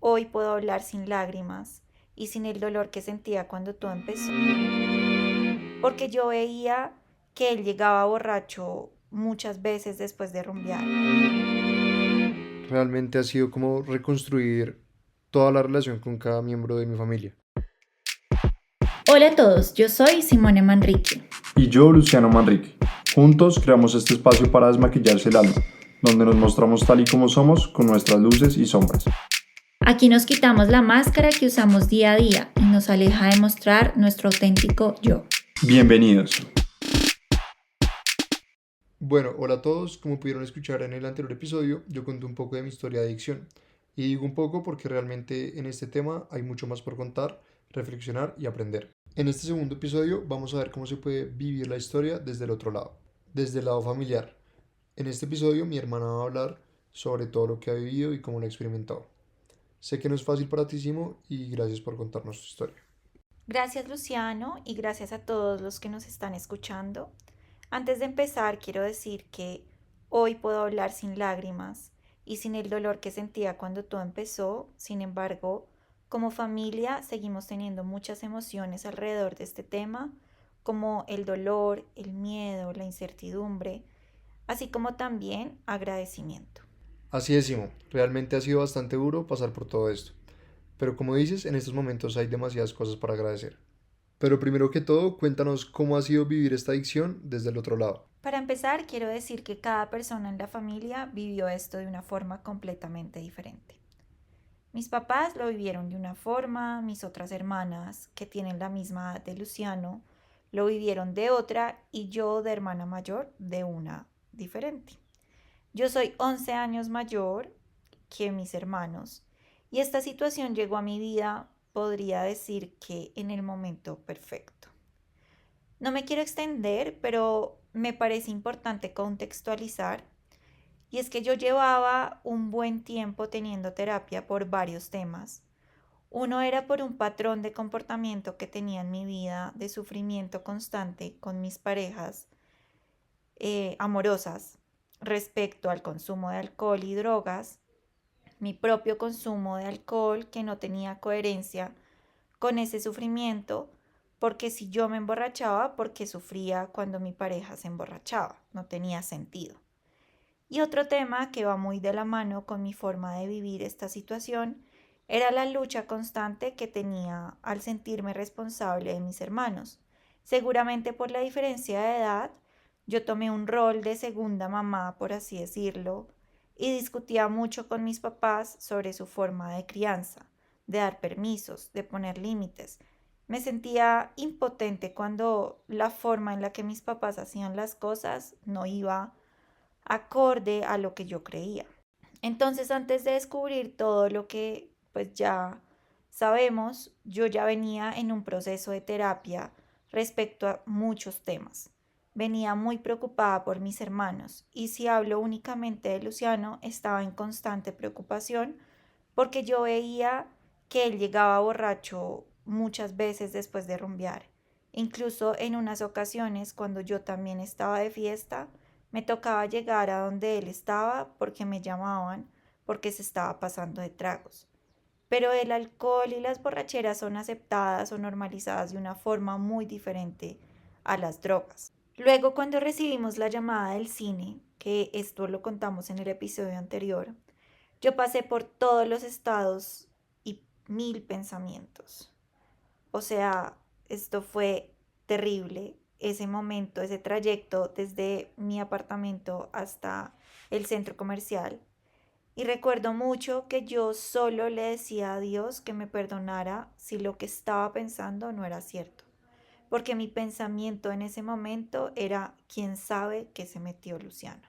hoy puedo hablar sin lágrimas y sin el dolor que sentía cuando todo empezó, porque yo veía que él llegaba borracho muchas veces después de rumbear. Realmente ha sido como reconstruir toda la relación con cada miembro de mi familia. Hola a todos, yo soy Simone Manrique. Y yo, Luciano Manrique. Juntos creamos este espacio para desmaquillarse el alma, donde nos mostramos tal y como somos, con nuestras luces y sombras. Aquí nos quitamos la máscara que usamos día a día y nos aleja de mostrar nuestro auténtico yo. Bienvenidos. Bueno, hola a todos. Como pudieron escuchar en el anterior episodio, yo conté un poco de mi historia de adicción. Y digo un poco porque realmente en este tema hay mucho más por contar, reflexionar y aprender. En este segundo episodio vamos a ver cómo se puede vivir la historia desde el otro lado, desde el lado familiar. En este episodio mi hermana va a hablar sobre todo lo que ha vivido y cómo lo ha experimentado. Sé que no es fácil para ti, Simo, y gracias por contarnos tu historia. Gracias Luciano y gracias a todos los que nos están escuchando. Antes de empezar quiero decir que hoy puedo hablar sin lágrimas y sin el dolor que sentía cuando todo empezó. Sin embargo, como familia seguimos teniendo muchas emociones alrededor de este tema, como el dolor, el miedo, la incertidumbre, así como también agradecimiento. Así es, Simo, realmente ha sido bastante duro pasar por todo esto. Pero como dices, en estos momentos hay demasiadas cosas para agradecer. Pero primero que todo, cuéntanos cómo ha sido vivir esta adicción desde el otro lado. Para empezar, quiero decir que cada persona en la familia vivió esto de una forma completamente diferente. Mis papás lo vivieron de una forma, mis otras hermanas, que tienen la misma edad de Luciano, lo vivieron de otra y yo de hermana mayor de una diferente. Yo soy 11 años mayor que mis hermanos y esta situación llegó a mi vida, podría decir que en el momento perfecto. No me quiero extender, pero me parece importante contextualizar. Y es que yo llevaba un buen tiempo teniendo terapia por varios temas. Uno era por un patrón de comportamiento que tenía en mi vida de sufrimiento constante con mis parejas amorosas respecto al consumo de alcohol y drogas, mi propio consumo de alcohol que no tenía coherencia con ese sufrimiento, porque si yo me emborrachaba, porque sufría cuando mi pareja se emborrachaba, no tenía sentido. Y otro tema que va muy de la mano con mi forma de vivir esta situación era la lucha constante que tenía al sentirme responsable de mis hermanos. Seguramente por la diferencia de edad, yo tomé un rol de segunda mamá, por así decirlo, y discutía mucho con mis papás sobre su forma de crianza, de dar permisos, de poner límites. Me sentía impotente cuando la forma en la que mis papás hacían las cosas no iba acorde a lo que yo creía. Entonces, antes de descubrir todo lo que pues ya sabemos, yo ya venía en un proceso de terapia respecto a muchos temas. Venía muy preocupada por mis hermanos y si hablo únicamente de Luciano, estaba en constante preocupación porque yo veía que él llegaba borracho muchas veces después de rumbear. Incluso en unas ocasiones, cuando yo también estaba de fiesta, me tocaba llegar a donde él estaba porque me llamaban porque se estaba pasando de tragos. Pero el alcohol y las borracheras son aceptadas o normalizadas de una forma muy diferente a las drogas. Luego, cuando recibimos la llamada del cine, que esto lo contamos en el episodio anterior, yo pasé por todos los estados y mil pensamientos. O sea, esto fue terrible. Ese momento, ese trayecto desde mi apartamento hasta el centro comercial. Y recuerdo mucho que yo solo le decía a Dios que me perdonara si lo que estaba pensando no era cierto. Porque mi pensamiento en ese momento era, ¿quién sabe qué se metió Luciano?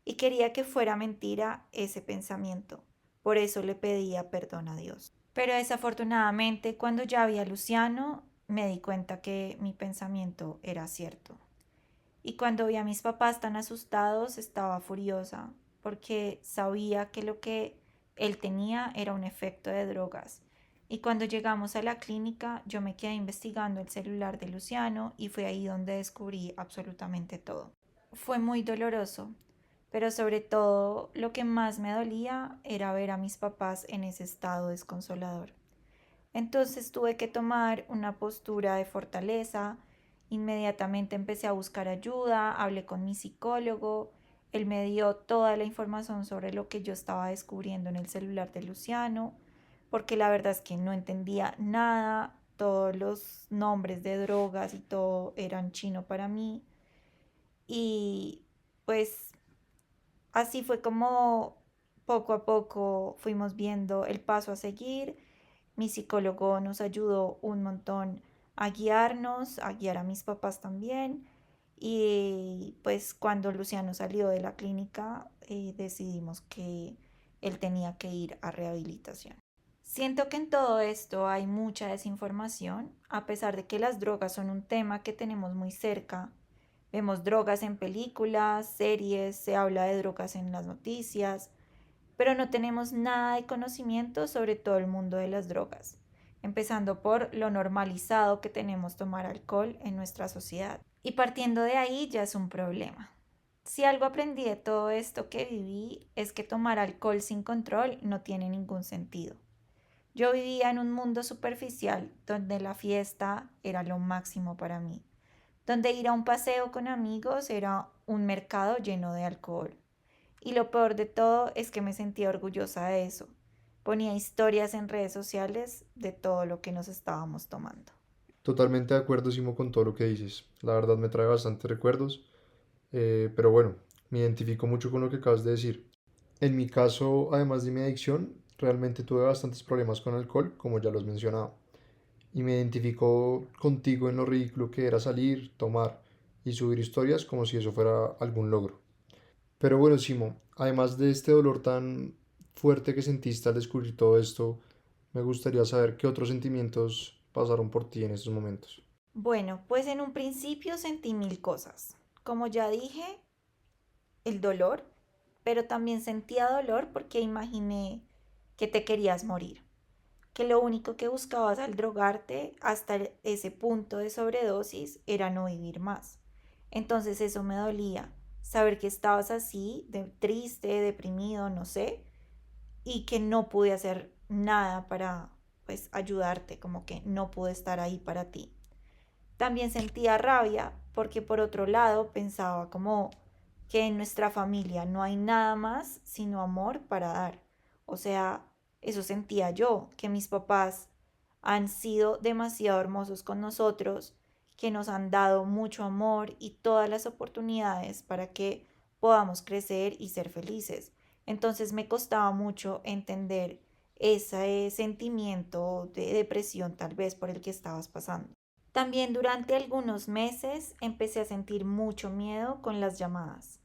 Y quería que fuera mentira ese pensamiento. Por eso le pedía perdón a Dios. Pero desafortunadamente, cuando ya vi a Luciano, me di cuenta que mi pensamiento era cierto. Y cuando vi a mis papás tan asustados, estaba furiosa, porque sabía que lo que él tenía era un efecto de drogas. Y cuando llegamos a la clínica, yo me quedé investigando el celular de Luciano y fue ahí donde descubrí absolutamente todo. Fue muy doloroso, pero sobre todo lo que más me dolía era ver a mis papás en ese estado desconsolador. Entonces tuve que tomar una postura de fortaleza. Inmediatamente empecé a buscar ayuda, hablé con mi psicólogo, él me dio toda la información sobre lo que yo estaba descubriendo en el celular de Luciano, porque la verdad es que no entendía nada, todos los nombres de drogas y todo eran chino para mí. Y pues así fue como poco a poco fuimos viendo el paso a seguir. Mi psicólogo nos ayudó un montón a guiarnos, a guiar a mis papás también. Y pues cuando Luciano salió de la clínica, decidimos que él tenía que ir a rehabilitación. Siento que en todo esto hay mucha desinformación, a pesar de que las drogas son un tema que tenemos muy cerca. Vemos drogas en películas, series, se habla de drogas en las noticias, pero no tenemos nada de conocimiento sobre todo el mundo de las drogas, empezando por lo normalizado que tenemos tomar alcohol en nuestra sociedad. Y partiendo de ahí ya es un problema. Si algo aprendí de todo esto que viví es que tomar alcohol sin control no tiene ningún sentido. Yo vivía en un mundo superficial donde la fiesta era lo máximo para mí, donde ir a un paseo con amigos era un mercado lleno de alcohol. Y lo peor de todo es que me sentía orgullosa de eso. Ponía historias en redes sociales de todo lo que nos estábamos tomando. Totalmente de acuerdo, Simo, con todo lo que dices. La verdad me trae bastantes recuerdos, pero bueno, me identifico mucho con lo que acabas de decir. En mi caso, además de mi adicción, realmente tuve bastantes problemas con alcohol, como ya los mencionaba. Y me identifico contigo en lo ridículo que era salir, tomar y subir historias como si eso fuera algún logro. Pero bueno, Simo, además de este dolor tan fuerte que sentiste al descubrir todo esto, me gustaría saber qué otros sentimientos pasaron por ti en estos momentos. Bueno, pues en un principio sentí mil cosas. Como ya dije, el dolor, pero también sentía dolor porque imaginé que te querías morir, que lo único que buscabas al drogarte hasta ese punto de sobredosis era no vivir más. Entonces eso me dolía, saber que estabas así, de triste, deprimido, no sé, y que no pude hacer nada para pues ayudarte, como que no pude estar ahí para ti. También sentía rabia porque por otro lado pensaba como que en nuestra familia no hay nada más sino amor para dar. O sea, eso sentía yo, que mis papás han sido demasiado hermosos con nosotros, que nos han dado mucho amor y todas las oportunidades para que podamos crecer y ser felices. Entonces me costaba mucho entender ese sentimiento de depresión tal vez por el que estabas pasando. También durante algunos meses empecé a sentir mucho miedo con las llamadas.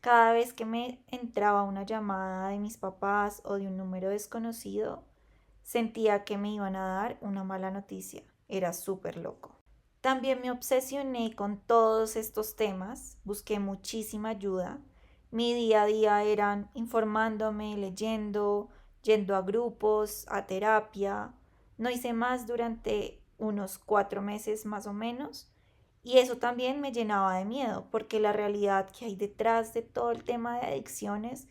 Cada vez que me entraba una llamada de mis papás o de un número desconocido, sentía que me iban a dar una mala noticia. Era súper loco. También me obsesioné con todos estos temas, busqué muchísima ayuda. Mi día a día eran informándome, leyendo, yendo a grupos, a terapia. No hice más durante unos 4 meses más o menos. Y eso también me llenaba de miedo, porque la realidad que hay detrás de todo el tema de adicciones,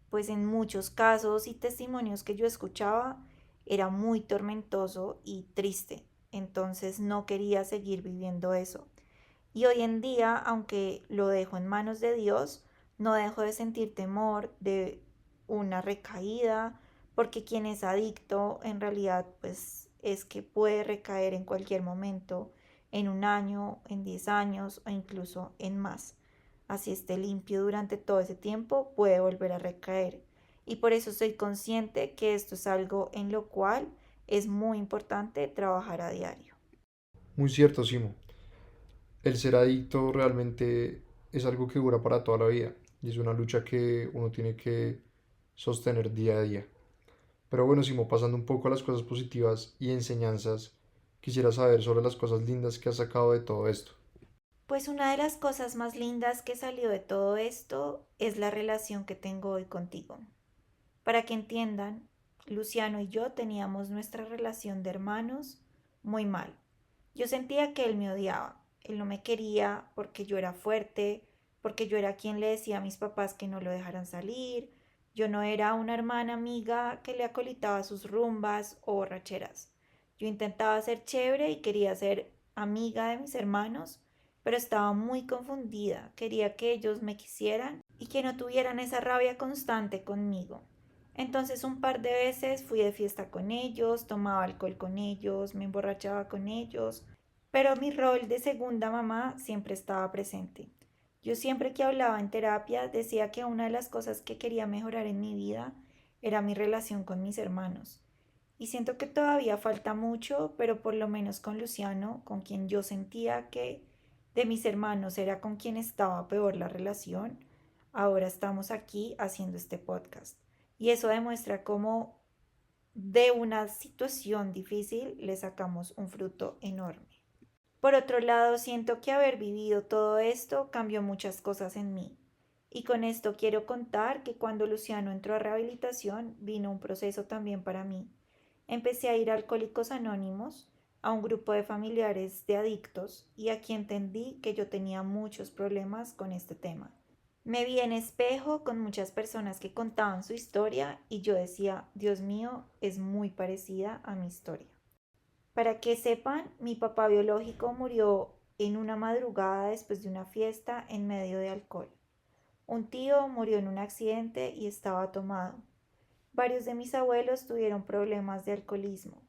pues en muchos casos y testimonios que yo escuchaba, era muy tormentoso y triste. Entonces no quería seguir viviendo eso. Y hoy en día, aunque lo dejo en manos de Dios, no dejo de sentir temor de una recaída, porque quien es adicto en realidad pues es que puede recaer en cualquier momento, en un año, en 10 años o incluso en más. Así esté limpio durante todo ese tiempo, puede volver a recaer. Y por eso soy consciente que esto es algo en lo cual es muy importante trabajar a diario. Muy cierto, Simo. El ser adicto realmente es algo que dura para toda la vida y es una lucha que uno tiene que sostener día a día. Pero bueno, Simo, pasando un poco a las cosas positivas y enseñanzas, quisiera saber sobre las cosas lindas que has sacado de todo esto. Pues una de las cosas más lindas que salió de todo esto es la relación que tengo hoy contigo. Para que entiendan, Luciano y yo teníamos nuestra relación de hermanos muy mal. Yo sentía que él me odiaba, él no me quería porque yo era fuerte, porque yo era quien le decía a mis papás que no lo dejaran salir. Yo no era una hermana amiga que le acolitaba sus rumbas o borracheras. Yo intentaba ser chévere y quería ser amiga de mis hermanos, pero estaba muy confundida. Quería que ellos me quisieran y que no tuvieran esa rabia constante conmigo. Entonces un par de veces fui de fiesta con ellos, tomaba alcohol con ellos, me emborrachaba con ellos, pero mi rol de segunda mamá siempre estaba presente. Yo siempre que hablaba en terapia decía que una de las cosas que quería mejorar en mi vida era mi relación con mis hermanos. Y siento que todavía falta mucho, pero por lo menos con Luciano, con quien yo sentía que de mis hermanos era con quien estaba peor la relación, ahora estamos aquí haciendo este podcast. Y eso demuestra cómo de una situación difícil le sacamos un fruto enorme. Por otro lado, siento que haber vivido todo esto cambió muchas cosas en mí. Y con esto quiero contar que cuando Luciano entró a rehabilitación, vino un proceso también para mí. Empecé a ir a Alcohólicos Anónimos, a un grupo de familiares de adictos, y aquí entendí que yo tenía muchos problemas con este tema. Me vi en espejo con muchas personas que contaban su historia y yo decía, Dios mío, es muy parecida a mi historia. Para que sepan, mi papá biológico murió en una madrugada después de una fiesta en medio de alcohol. Un tío murió en un accidente y estaba tomado. Varios de mis abuelos tuvieron problemas de alcoholismo,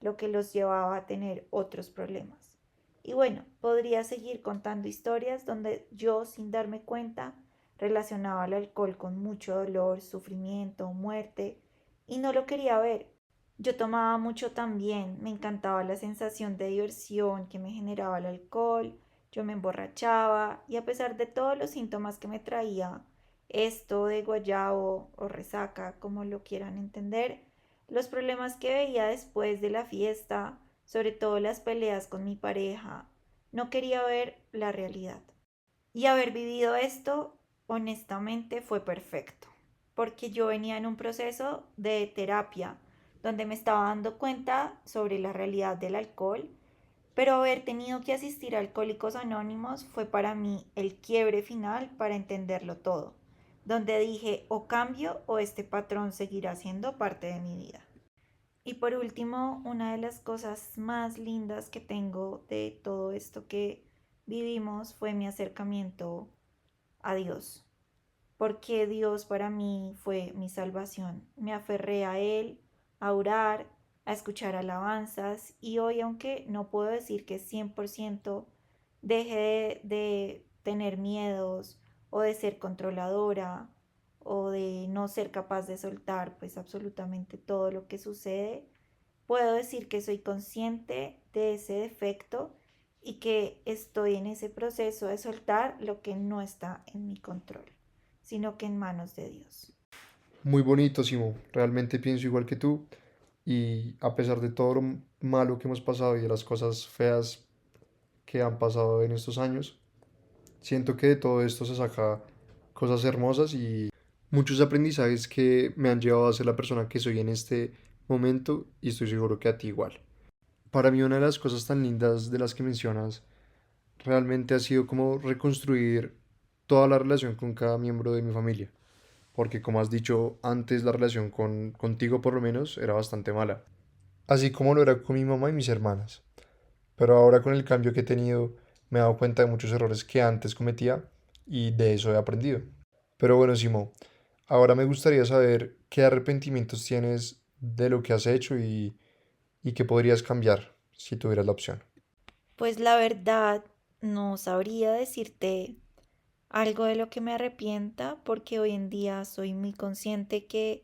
lo que los llevaba a tener otros problemas. Y bueno, podría seguir contando historias donde yo, sin darme cuenta, relacionaba el alcohol con mucho dolor, sufrimiento, muerte, y no lo quería ver. Yo tomaba mucho también, me encantaba la sensación de diversión que me generaba el alcohol, yo me emborrachaba y a pesar de todos los síntomas que me traía, esto de guayabo o resaca, como lo quieran entender, los problemas que veía después de la fiesta, sobre todo las peleas con mi pareja, no quería ver la realidad. Y haber vivido esto, honestamente, fue perfecto, porque yo venía en un proceso de terapia donde me estaba dando cuenta sobre la realidad del alcohol, pero haber tenido que asistir a Alcohólicos Anónimos fue para mí el quiebre final para entenderlo todo, donde dije o cambio o este patrón seguirá siendo parte de mi vida. Y por último, una de las cosas más lindas que tengo de todo esto que vivimos fue mi acercamiento a Dios, porque Dios para mí fue mi salvación. Me aferré a Él, a orar, a escuchar alabanzas y hoy, aunque no puedo decir que 100% deje de tener miedos o de ser controladora o de no ser capaz de soltar pues absolutamente todo lo que sucede, puedo decir que soy consciente de ese defecto y que estoy en ese proceso de soltar lo que no está en mi control, sino que en manos de Dios. Muy bonito, Simo. Realmente pienso igual que tú. Y a pesar de todo lo malo que hemos pasado y de las cosas feas que han pasado en estos años, siento que de todo esto se saca cosas hermosas y muchos aprendizajes que me han llevado a ser la persona que soy en este momento y estoy seguro que a ti igual. Para mí una de las cosas tan lindas de las que mencionas realmente ha sido como reconstruir toda la relación con cada miembro de mi familia. Porque como has dicho antes, la relación contigo por lo menos era bastante mala. Así como lo era con mi mamá y mis hermanas. Pero ahora con el cambio que he tenido, me he dado cuenta de muchos errores que antes cometía y de eso he aprendido. Pero bueno, Simo, ahora me gustaría saber qué arrepentimientos tienes de lo que has hecho y qué podrías cambiar si tuvieras la opción. Pues la verdad, no sabría decirte algo de lo que me arrepienta porque hoy en día soy muy consciente que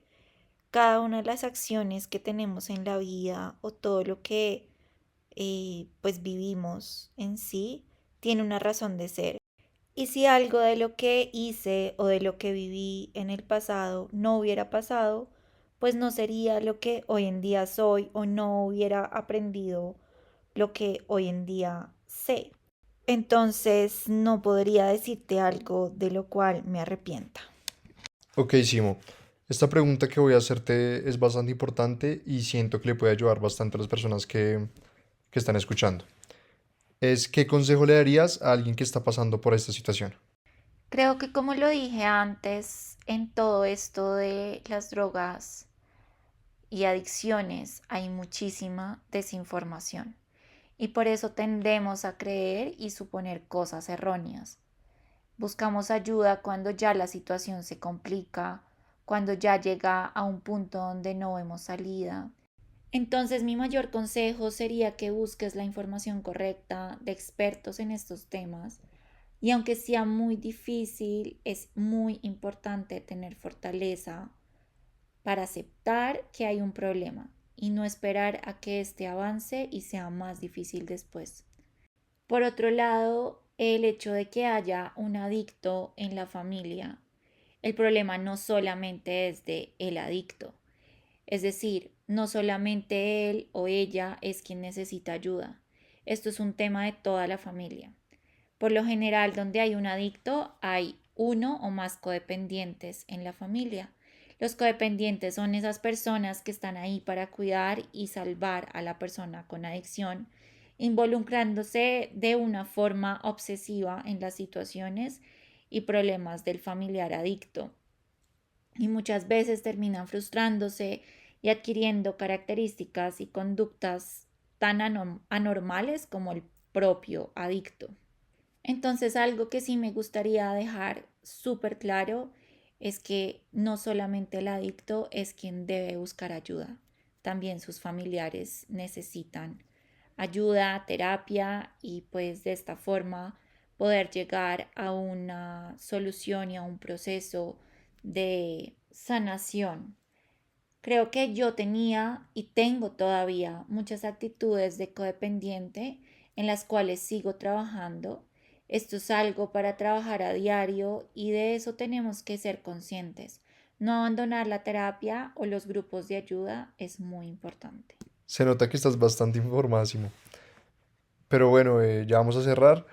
cada una de las acciones que tenemos en la vida o todo lo que pues vivimos en sí tiene una razón de ser. Y si algo de lo que hice o de lo que viví en el pasado no hubiera pasado, pues no sería lo que hoy en día soy o no hubiera aprendido lo que hoy en día sé. Entonces no podría decirte algo de lo cual me arrepienta. Ok, Simo, esta pregunta que voy a hacerte es bastante importante y siento que le puede ayudar bastante a las personas que están escuchando. ¿Qué consejo le darías a alguien que está pasando por esta situación? Creo que como lo dije antes, en todo esto de las drogas y adicciones hay muchísima desinformación y por eso tendemos a creer y suponer cosas erróneas. Buscamos ayuda cuando ya la situación se complica, cuando ya llega a un punto donde no vemos salida. Entonces mi mayor consejo sería que busques la información correcta de expertos en estos temas y aunque sea muy difícil, es muy importante tener fortaleza para aceptar que hay un problema y no esperar a que éste avance y sea más difícil después. Por otro lado, el hecho de que haya un adicto en la familia, el problema no solamente es de el adicto, es decir, no solamente él o ella es quien necesita ayuda. Esto es un tema de toda la familia. Por lo general, donde hay un adicto, hay uno o más codependientes en la familia. Los codependientes son esas personas que están ahí para cuidar y salvar a la persona con adicción, involucrándose de una forma obsesiva en las situaciones y problemas del familiar adicto. Y muchas veces terminan frustrándose y adquiriendo características y conductas tan anormales como el propio adicto. Entonces, algo que sí me gustaría dejar súper claro es que no solamente el adicto es quien debe buscar ayuda, también sus familiares necesitan ayuda, terapia y pues de esta forma poder llegar a una solución y a un proceso de sanación. Creo que yo tenía y tengo todavía muchas actitudes de codependiente en las cuales sigo trabajando. Esto es algo para trabajar a diario y de eso tenemos que ser conscientes. No abandonar la terapia o los grupos de ayuda es muy importante. Se nota que estás bastante informadísimo. Pero bueno, ya vamos a cerrar.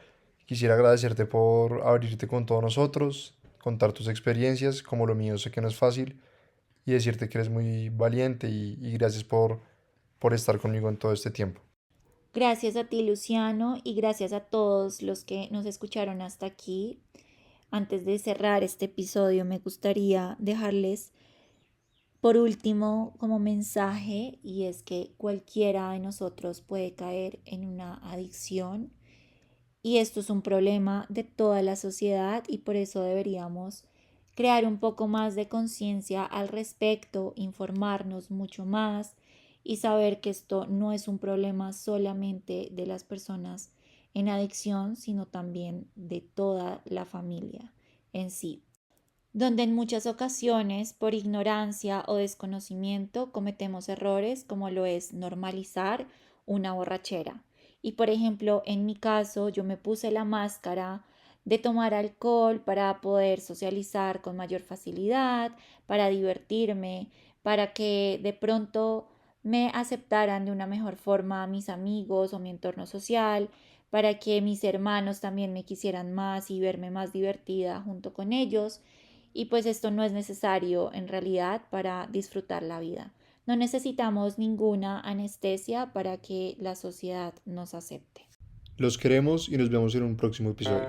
Quisiera agradecerte por abrirte con todos nosotros, contar tus experiencias, como lo mío sé que no es fácil, y decirte que eres muy valiente y gracias por estar conmigo en todo este tiempo. Gracias a ti, Luciano, y gracias a todos los que nos escucharon hasta aquí. Antes de cerrar este episodio, me gustaría dejarles por último como mensaje y es que cualquiera de nosotros puede caer en una adicción y esto es un problema de toda la sociedad y por eso deberíamos crear un poco más de conciencia al respecto, informarnos mucho más y saber que esto no es un problema solamente de las personas en adicción, sino también de toda la familia en sí, donde en muchas ocasiones por ignorancia o desconocimiento cometemos errores como lo es normalizar una borrachera. Y por ejemplo, en mi caso, yo me puse la máscara de tomar alcohol para poder socializar con mayor facilidad, para divertirme, para que de pronto me aceptaran de una mejor forma mis amigos o mi entorno social, para que mis hermanos también me quisieran más y verme más divertida junto con ellos. Y pues esto no es necesario en realidad para disfrutar la vida. No necesitamos ninguna anestesia para que la sociedad nos acepte. Los queremos y nos vemos en un próximo episodio.